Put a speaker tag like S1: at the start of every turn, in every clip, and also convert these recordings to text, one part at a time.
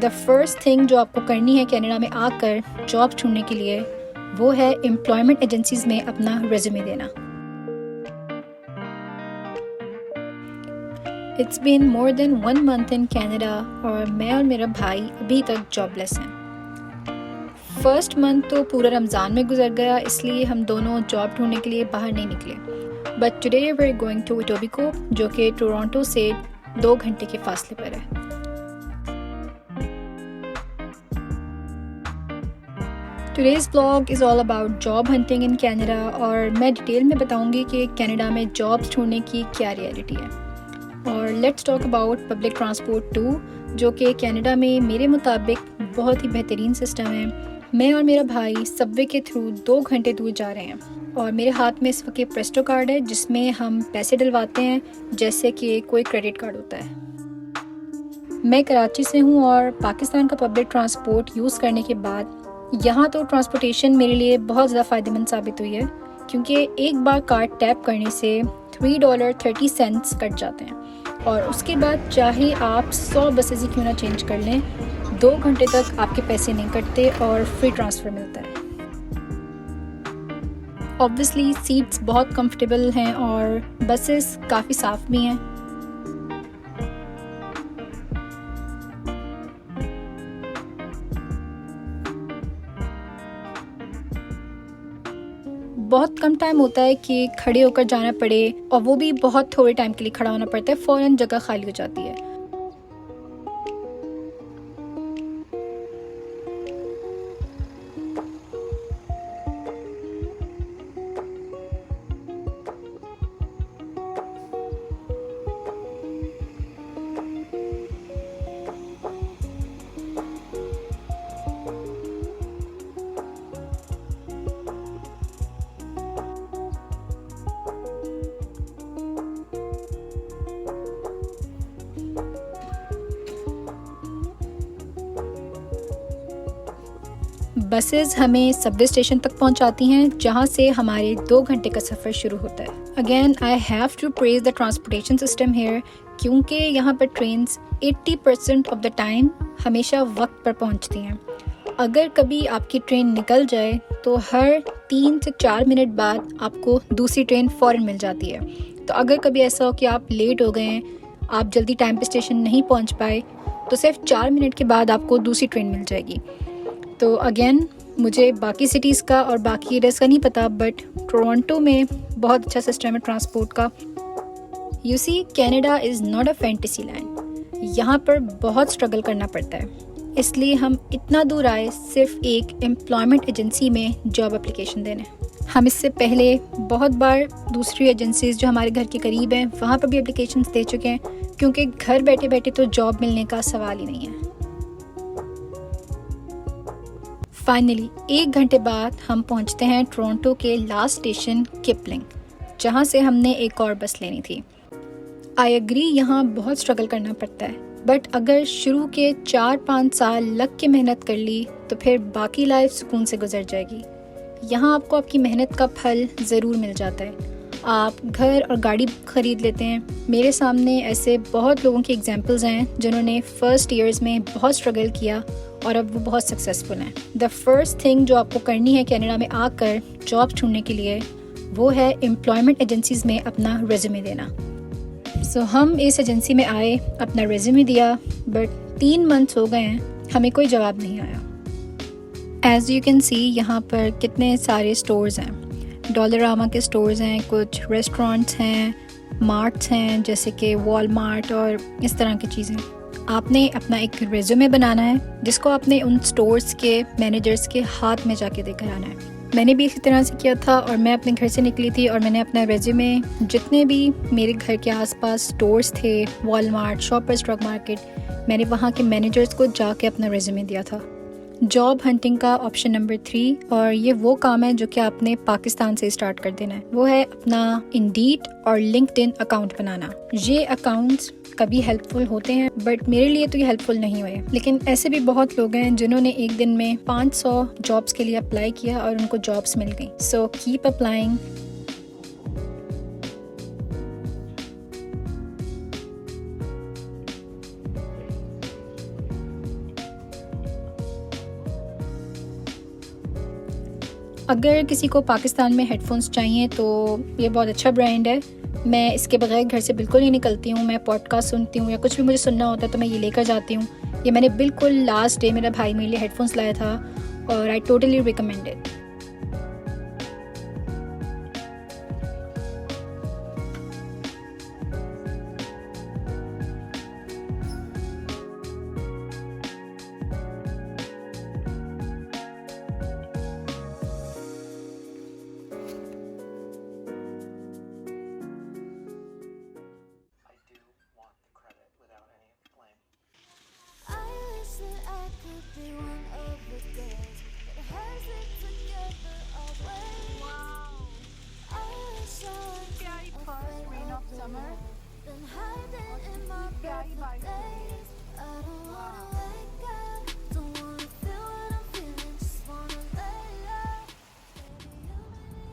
S1: The first thing जो आपको करनी है कनाडा में आकर जॉब ढूंढने के लिए, वो है एम्प्लॉयमेंट एजेंसीज में अपना रेज्यूमे देना। It's been more than 1 month in Canada और मैं और मेरा भाई अभी तक जॉबलेस हैं। फर्स्ट मंथ तो पूरा रमज़ान में गुजर गया, इसलिए हम दोनों जॉब ढूंढने के लिए बाहर नहीं निकले। But today we are going to Etobicoke, जो कि टोरंटो से 2 घंटे के फासले पर है। Today's blog is all about job hunting in Canada और मैं डिटेल में बताऊंगी कि कनाडा में जॉब्स ढूंढने की क्या रियलिटी है। और let's talk about public transport too, जो कि कनाडा में मेरे मुताबिक बहुत ही बेहतरीन सिस्टम है। मैं और मेरा भाई सबवे के थ्रू 2 घंटे दूर जा रहे हैं और मेरे हाथ में इस वक्त प्रेस्टो कार्ड है जिसमें हम पैसे डलवाते हैं जैसे कि कोई क्रेडिट कार्ड होता है। मैं कराची से हूँ और पाकिस्तान का पब्लिक ट्रांसपोर्ट यूज़ करने के बाद यहाँ तो ट्रांसपोर्टेशन मेरे लिए बहुत ज़्यादा फ़ायदेमंद साबित हुई है, क्योंकि एक बार कार्ड टैप करने से $3.30 कट जाते हैं और उसके बाद चाहे आप 100 बसेस ही क्यों ना चेंज कर लें, 2 घंटे तक आपके पैसे नहीं कटते और फ्री ट्रांसफ़र मिलता है। ऑब्वियसली सीट्स बहुत कंफर्टेबल हैं और बसेस काफ़ी साफ़ भी हैं। बहुत कम टाइम होता है कि खड़े होकर जाना पड़े और वो भी बहुत थोड़े टाइम के लिए खड़ा होना पड़ता है, फ़ौरन जगह खाली हो जाती है। बसेस हमें सबवे स्टेशन तक पहुंचाती हैं, जहां से हमारे 2 घंटे का सफ़र शुरू होता है। Again I have to praise the transportation system here, क्योंकि यहाँ पर ट्रेन्स 80% ऑफ द टाइम हमेशा वक्त पर पहुंचती हैं। अगर कभी आपकी ट्रेन निकल जाए तो हर 3 से 4 मिनट बाद आपको दूसरी ट्रेन फ़ौरन मिल जाती है। तो अगर कभी ऐसा हो कि आप लेट हो गए हैं, आप जल्दी टाइम पे स्टेशन नहीं पहुँच पाए, तो सिर्फ 4 मिनट के बाद आपको दूसरी ट्रेन मिल जाएगी। तो अगेन मुझे बाकी सिटीज़ का और बाकी एरियाज़ का नहीं पता, बट टोरंटो में बहुत अच्छा सिस्टम है ट्रांसपोर्ट का। You see, Canada is not a fantasy land. यहाँ पर बहुत स्ट्रगल करना पड़ता है, इसलिए हम इतना दूर आए सिर्फ एक एम्प्लॉयमेंट एजेंसी में जॉब एप्लीकेशन देने। हम इससे पहले बहुत बार दूसरी एजेंसीज़ जो हमारे घर के करीब हैं वहाँ पर भी एप्लीकेशंस दे चुके हैं, क्योंकि घर बैठे बैठे तो जॉब मिलने का सवाल ही नहीं है। फाइनली 1 घंटे बाद हम पहुंचते हैं टोरंटो के लास्ट स्टेशन किपलिंग, जहां से हमने एक और बस लेनी थी। आई एग्री, यहाँ बहुत स्ट्रगल करना पड़ता है, बट अगर शुरू के 4-5 साल लग के मेहनत कर ली तो फिर बाकी लाइफ सुकून से गुजर जाएगी। यहाँ आपको आपकी मेहनत का फल ज़रूर मिल जाता है। आप घर और गाड़ी ख़रीद लेते हैं। मेरे सामने ऐसे बहुत लोगों की एग्जांपल्स हैं जिन्होंने फर्स्ट ईयर्स में बहुत स्ट्रगल किया और अब वो बहुत सक्सेसफुल हैं। द फर्स्ट थिंग जो आपको करनी है कनाडा में आकर जॉब ढूंढने के लिए, वो है एम्प्लॉयमेंट एजेंसीज़ में अपना रेज्यूमे देना। सो हम इस एजेंसी में आए, अपना रेज्यूमे दिया, बट 3 मंथ्स हो गए हैं, हमें कोई जवाब नहीं आया। एज़ यू कैन सी यहाँ पर कितने सारे स्टोर्स हैं। डॉलरामा के स्टोर्स हैं, कुछ रेस्टोरेंट्स हैं, मार्ट्स हैं जैसे कि वॉलमार्ट और इस तरह की चीज़ें। आपने अपना एक रेज्यूमे बनाना है जिसको आपने उन स्टोर्स के मैनेजर्स के हाथ में जाके देकर आना है। मैंने भी इसी तरह से किया था और मैं अपने घर से निकली थी और मैंने अपना रेज्यूमे जितने भी मेरे घर के आसपास स्टोर्स थे, वॉलमार्ट, शॉपर्स ड्रग मार्केट, मैंने वहाँ के मैनेजर्स को जाके अपना रेज्यूमे दिया था। जॉब हंटिंग का ऑप्शन नंबर 3, और ये वो काम है जो कि आपने पाकिस्तान से स्टार्ट कर देना है, वो है अपना इंडीड और लिंक्डइन अकाउंट बनाना। ये अकाउंट्स कभी हेल्पफुल होते हैं, बट मेरे लिए तो ये हेल्पफुल नहीं हुए। लेकिन ऐसे भी बहुत लोग हैं जिन्होंने एक दिन में 500 जॉब्स के लिए अप्लाई किया और उनको जॉब्स मिल गई। So keep applying. अगर किसी को पाकिस्तान में हेडफोन्स चाहिए तो ये बहुत अच्छा ब्रांड है। मैं इसके बगैर घर से बिल्कुल नहीं निकलती हूँ। मैं पॉडकास्ट सुनती हूँ या कुछ भी मुझे सुनना होता है तो मैं ये लेकर जाती हूँ। ये मैंने बिल्कुल लास्ट डे मेरा भाई मेरे लिए हेडफोन्स लाया था और I totally recommend it.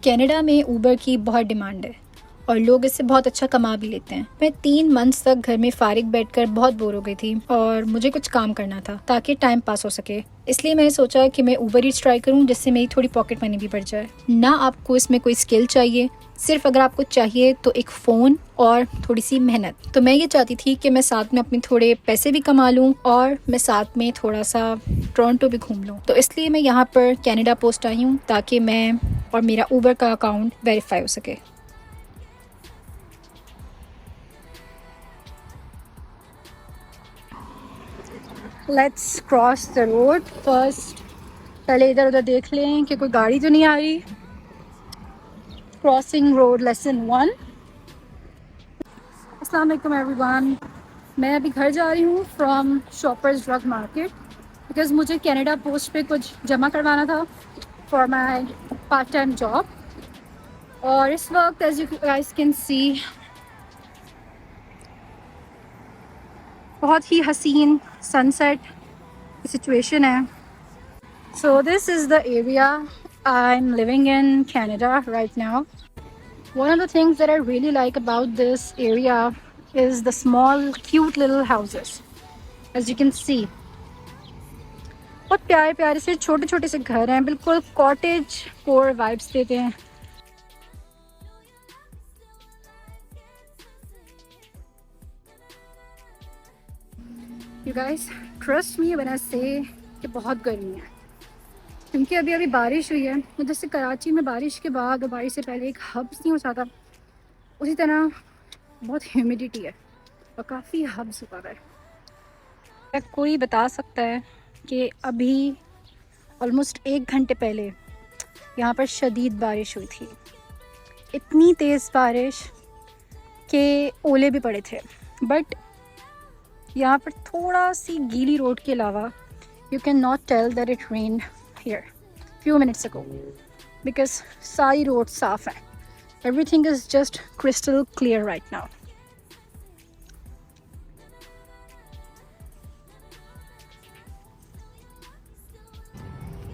S1: Canada में ऊबर की बहुत डिमांड है और लोग इससे बहुत अच्छा कमा भी लेते हैं। मैं 3 मंथ्स तक घर में फारिग बैठकर बहुत बोर हो गई थी और मुझे कुछ काम करना था ताकि टाइम पास हो सके। इसलिए मैंने सोचा कि मैं ऊबर ईट्स ट्राई करूं जिससे मेरी थोड़ी पॉकेट मनी भी बढ़ जाए। ना आपको इसमें कोई स्किल चाहिए, सिर्फ अगर आपको चाहिए तो एक फ़ोन और थोड़ी सी मेहनत। तो मैं ये चाहती थी कि मैं साथ में अपने थोड़े पैसे भी कमा लूँ और मैं साथ में थोड़ा सा टोरंटो भी घूम लूँ। तो इसलिए मैं यहाँ पर कनाडा पोस्ट आई हूँ ताकि मैं और मेरा ऊबर का अकाउंट वेरीफाई हो सके। Let's cross the road first. पहले इधर उधर देख लें कि कोई गाड़ी तो नहीं आ रही। Crossing road lesson 1। अस्सलाम वालेकुम एवरीवन। मैं अभी घर जा रही हूँ from shoppers drug market because मुझे कनाडा पोस्ट पे कुछ जमा करवाना था for my part time job. और इस वक्त as you guys can see बहुत ही हसीन सनसेट की सिचुएशन है। So this is the area I'm living in Canada right now. One of the things that I really like about this area is the small cute little houses. As you can see, बहुत प्यारे प्यारे से छोटे छोटे से घर हैं, बिल्कुल कॉटेज कोर वाइब्स देते हैं। You guys trust me when I say कि बहुत गर्मी है क्योंकि अभी अभी बारिश हुई है। जैसे कराची में बारिश के बाद और बारिश से पहले एक हब्स नहीं हो जाता, उसी तरह बहुत ह्यूमिडिटी है और काफ़ी हब्स हुआ है। क्या कोई बता सकता है कि अभी ऑलमोस्ट 1 घंटे पहले यहाँ पर शदीद बारिश हुई थी। इतनी तेज़ बारिश के ओले भी पड़े थे। बट यहाँ पर थोड़ा सी गीली रोड के अलावा you can not tell that it rain here few minutes ago because सारी रोड साफ है। Everything is just crystal clear right now.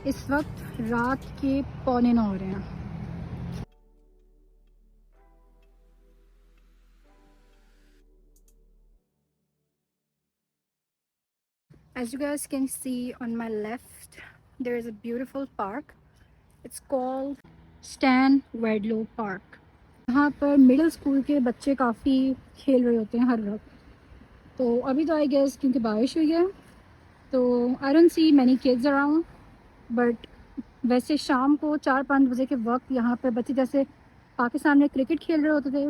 S1: इस वक्त रात के 8:45 हो रहे हैं। As you guys can see on my left, there is a beautiful park. It's called Stan Wedlow Park. यहाँ पर मिडिल स्कूल के बच्चे काफ़ी खेल रहे होते हैं हर वक्त। तो अभी तो आई गेस क्योंकि बारिश हुई है तो I don't see many kids around, but वैसे शाम को 4-5 बजे के वक्त यहाँ पर बच्चे जैसे पाकिस्तान में क्रिकेट खेल रहे होते थे,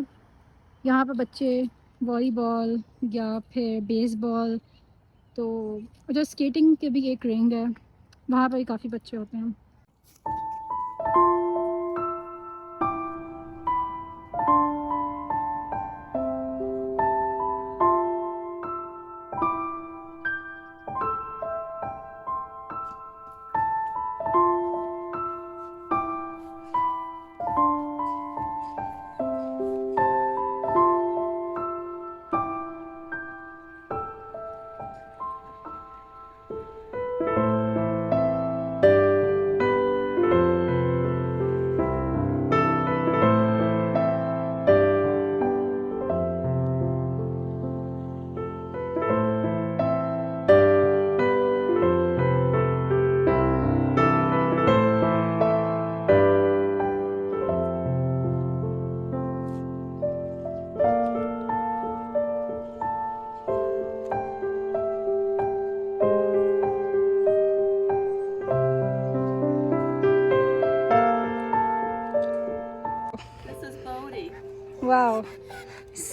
S1: यहाँ पर बच्चे वॉलीबॉल या फिर बेसबॉल, तो जो स्केटिंग के भी एक रिंग है वहाँ पर भी काफ़ी बच्चे होते हैं।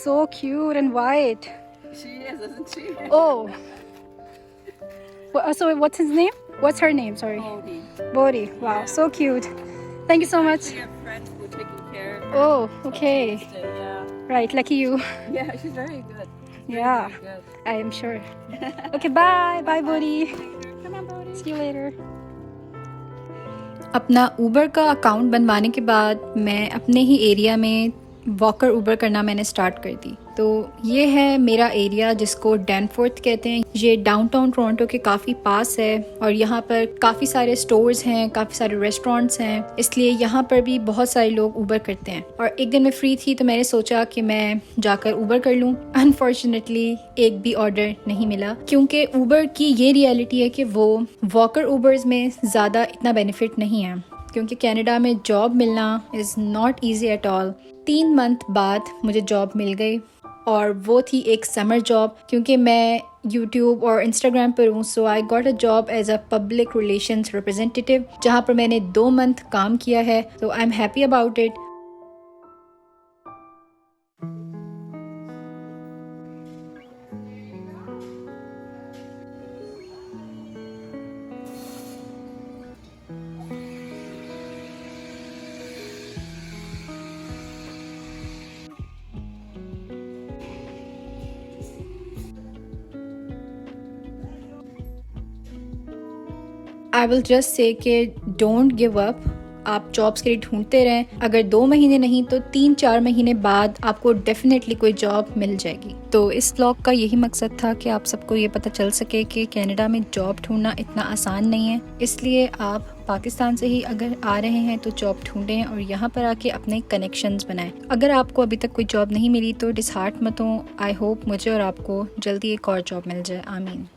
S1: so cute and white.
S2: She is, isn't she?
S1: Oh. So what's his name? What's her name? Sorry.
S2: Bodhi.
S1: Bodhi. Wow, so cute. Thank you so much.
S2: She have friends who are taking care of her.
S1: Oh, okay.
S2: Yeah.
S1: Right, lucky you.
S2: Yeah, she's very good.
S1: Yeah,
S2: Very good.
S1: I am sure. Okay, bye. Bye, Bodhi.
S2: Come on, Bodhi.
S1: See you later. अपना Uber का account बनवाने के बाद मैं अपने ही area में walker Uber करना मैंने स्टार्ट कर दी। तो ये है मेरा एरिया जिसको डैनफोर्थ कहते हैं। ये डाउनटाउन टोरंटो के काफ़ी पास है और यहाँ पर काफ़ी सारे स्टोर्स हैं, काफ़ी सारे रेस्टोरेंट्स हैं, इसलिए यहाँ पर भी बहुत सारे लोग ऊबर करते हैं। और एक दिन मैं फ्री थी तो मैंने सोचा कि मैं जाकर ऊबर कर लूँ। अनफॉर्चुनेटली एक भी ऑर्डर नहीं मिला, क्योंकि ऊबर की ये रियलिटी है कि वो वॉकर ऊबर्स में ज़्यादा इतना बेनिफिट नहीं है, क्योंकि कनाडा में जॉब मिलना is not easy at all. 3 month बाद मुझे जॉब मिल गई और वो थी एक समर जॉब, क्योंकि मैं यूट्यूब और इंस्टाग्राम पर हूँ। So I got a job as a public relations representative, जहाँ पर मैंने 2 मंथ काम किया है। तो I am happy about it. I will just say कि डोंट गिव अप। आप जॉब्स के लिए ढूंढते रहें। अगर 2 महीने नहीं तो 3-4 महीने बाद आपको डेफिनेटली कोई जॉब मिल जाएगी। तो इस ब्लॉग का यही मकसद था कि आप सबको ये पता चल सके कि कनाडा में जॉब ढूंढना इतना आसान नहीं है। इसलिए आप पाकिस्तान से ही अगर आ रहे हैं तो जॉब ढूंढें और यहाँ पर आके अपने कनेक्शंस बनाएं। अगर आपको अभी तक कोई जॉब नहीं मिली तो डिसहार्ट मत हो। आई होप मुझे और आपको जल्दी एक और जॉब मिल जाए। आमीन।